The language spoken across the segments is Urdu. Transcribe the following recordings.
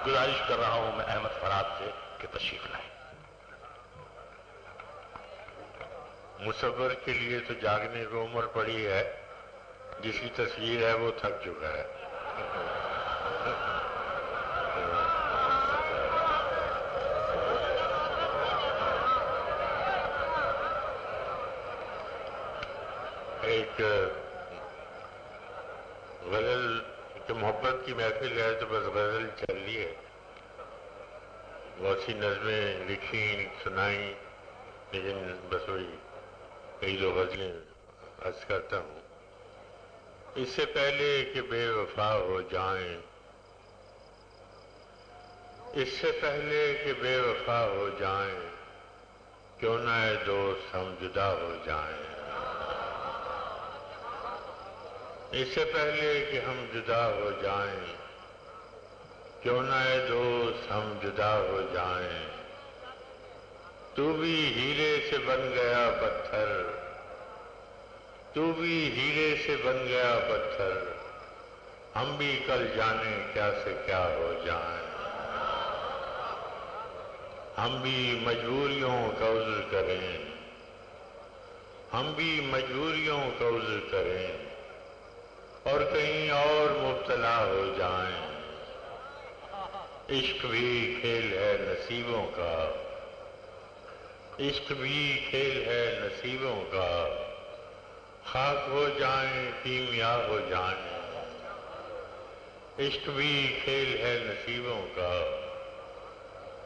گزارش کر رہا ہوں میں احمد فرات سے کہ تشریف لائیں۔ مصور کے لیے تو جاگنے کی عمر پڑی ہے، جس کی تصویر ہے وہ تھک چکا ہے۔ ایک غزل کہ محبت کی محفل ہے تو بس غزل چل رہی ہے، بہت سی نظمیں لکھی سنائیں، لیکن بس وہی کئی دو غزلیں عرض کرتا ہوں۔ اس سے پہلے کہ بے وفا ہو جائیں، اس سے پہلے کہ بے وفا ہو جائیں، کیوں نہ اے دوست ہم جدا ہو جائیں۔ اس سے پہلے کہ ہم جدا ہو جائیں، کیوں نہ اے دوست ہم جدا ہو جائیں۔ تو بھی ہیرے سے بن گیا پتھر، تو بھی ہیرے سے بن گیا پتھر، ہم بھی کل جانے کیا سے کیا ہو جائیں۔ ہم بھی مجبوریوں کا عذر کریں، ہم بھی مجبوریوں کا عذر کریں، اور کہیں اور مبتلا ہو جائیں۔ عشق بھی کھیل ہے نصیبوں کا، عشق بھی کھیل ہے نصیبوں کا، خاک ہو جائیں کیمیا ہو جائیں۔ عشق بھی کھیل ہے نصیبوں کا،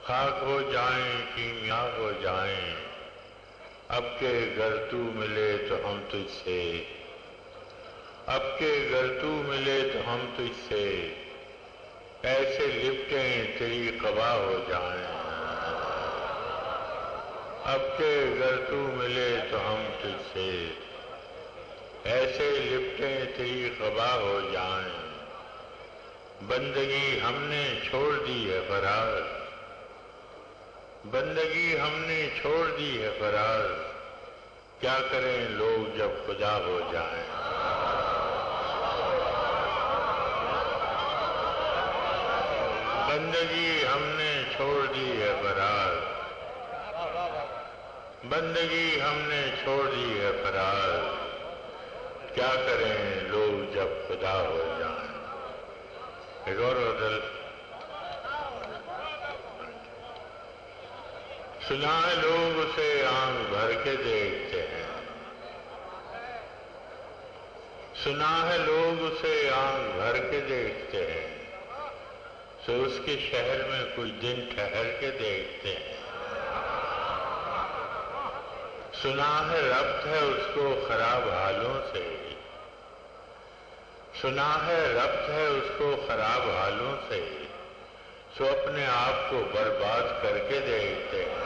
خاک ہو جائیں کیمیا ہو جائیں۔ اب کہ گر تو ملے تو ہم تجھ سے، اب کہ گر تو ملے تو ہم تجھ سے، ایسے لپٹیں تیری قبا ہو جائیں۔ اب کہ گر تو ملے تو ہم تجھ سے، ایسے لپٹیں تیری قبا ہو جائیں۔ بندگی ہم نے چھوڑ دی ہے فراز، بندگی ہم نے چھوڑ دی ہے فراز، کیا کریں لوگ جب خدا ہو جائیں۔ بندگی ہم نے چھوڑ دی ہے فراز، بندگی ہم نے چھوڑ دی ہے فراز، کیا کریں لوگ جب خدا ہو جائیں۔ ایک اور غزل سنا ہے لوگ اسے آنکھ بھر کے دیکھتے ہیں، سنا ہے لوگ اسے آنکھ بھر کے دیکھتے ہیں، سو اس کے شہر میں کچھ دن ٹھہر کے دیکھتے ہیں۔ سنا ہے ربط ہے اس کو خراب حالوں سے، سنا ہے ربط ہے اس کو خراب حالوں سے، سو اپنے آپ کو برباد کر کے دیکھتے ہیں۔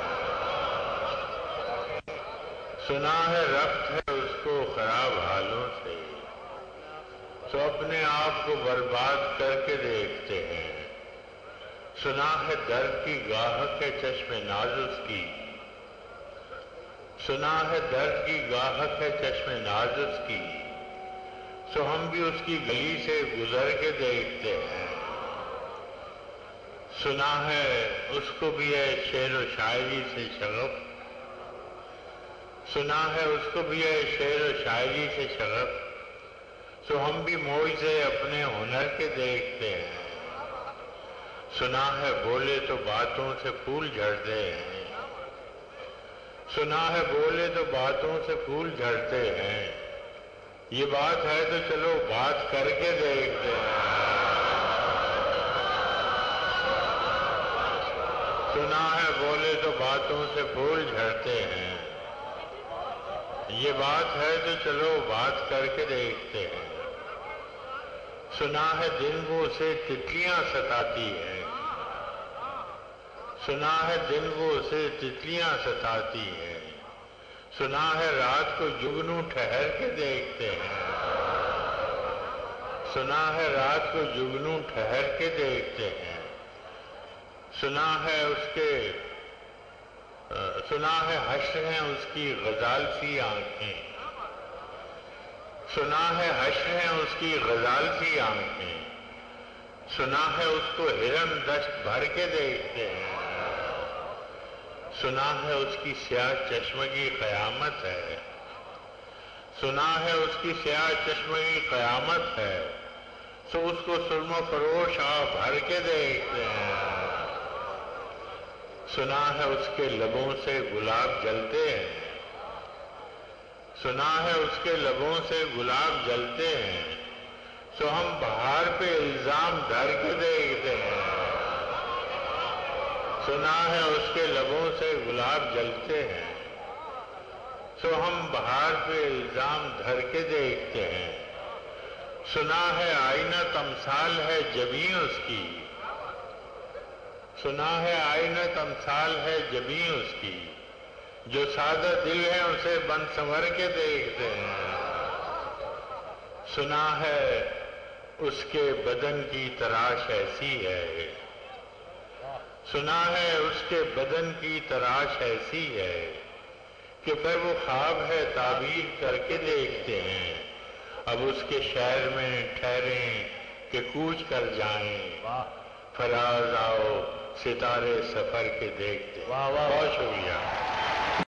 سنا ہے ربط ہے اس کو خراب حالوں سے، سو اپنے آپ کو برباد کر کے دیکھتے ہیں۔ سنا ہے درد کی گاہک ہے چشم ناز اس کی، سنا ہے درد کی گاہک ہے چشم ناز اس کی، سو ہم بھی اس کی گلی سے گزر کے دیکھتے ہیں۔ سنا ہے اس کو بھی ہے شعر و شاعری سے شغف، سنا ہے اس کو بھی ہے شعر و شاعری سے شغف، سو ہم بھی معجزے اپنے ہنر کے دیکھتے ہیں۔ سنا ہے بولے تو باتوں سے پھول جھڑتے ہیں، سنا ہے بولے تو باتوں سے پھول جھڑتے ہیں، یہ بات ہے تو چلو بات کر کے دیکھتے ہیں۔ سنا ہے بولے تو باتوں سے پھول جھڑتے ہیں، یہ بات ہے تو چلو بات کر کے دیکھتے ہیں۔ سنا ہے دن وہ اسے تتلیاں ستاتی ہیں، سنا ہے دن وہ اسے تتلیاں ستاتی ہیں، سنا ہے رات کو جگنو ٹھہر کے دیکھتے ہیں۔ سنا ہے رات کو جگنو ٹھہر کے دیکھتے ہیں، سنا ہے سنا ہے حشر ہیں اس کی غزال سی آنکھیں، سنا ہے حشر ہیں اس کی غزال سی آنکھیں، سنا ہے اس کو ہرن دشت بھر کے دیکھتے ہیں، سنا ہے اس کی سیاہ چشمگی قیامت ہے، سنا ہے اس کی سیاہ چشمگی قیامت ہے، سو اس کو سرم و فروش بھر کے دیکھتے ہیں، سنا ہے اس کے لبوں سے گلاب جلتے ہیں، سنا ہے اس کے لبوں سے گلاب جلتے ہیں، سو ہم بہار پہ الزام دھر کے دیکھتے ہیں، سنا ہے اس کے لبوں سے گلاب جلتے ہیں، سو ہم بہار پہ الزام دھر کے دیکھتے ہیں، سنا ہے آئینہ تمثال ہے جبیں اس کی، سنا ہے آئینہ تمثال ہے جبیں اس کی، جو سادہ دل ہے اسے بن سنور کے دیکھتے ہیں، سنا ہے اس کے بدن کی تراش ایسی ہے، سنا ہے اس کے بدن کی تراش ایسی ہے کہ پھر وہ خواب ہے تعبیر کر کے دیکھتے ہیں، اب اس کے شہر میں ٹھہریں کہ کوچ کر جائیں، فراز آؤ ستارے سفر کے دیکھتے ہیں۔ بہت شکریہ۔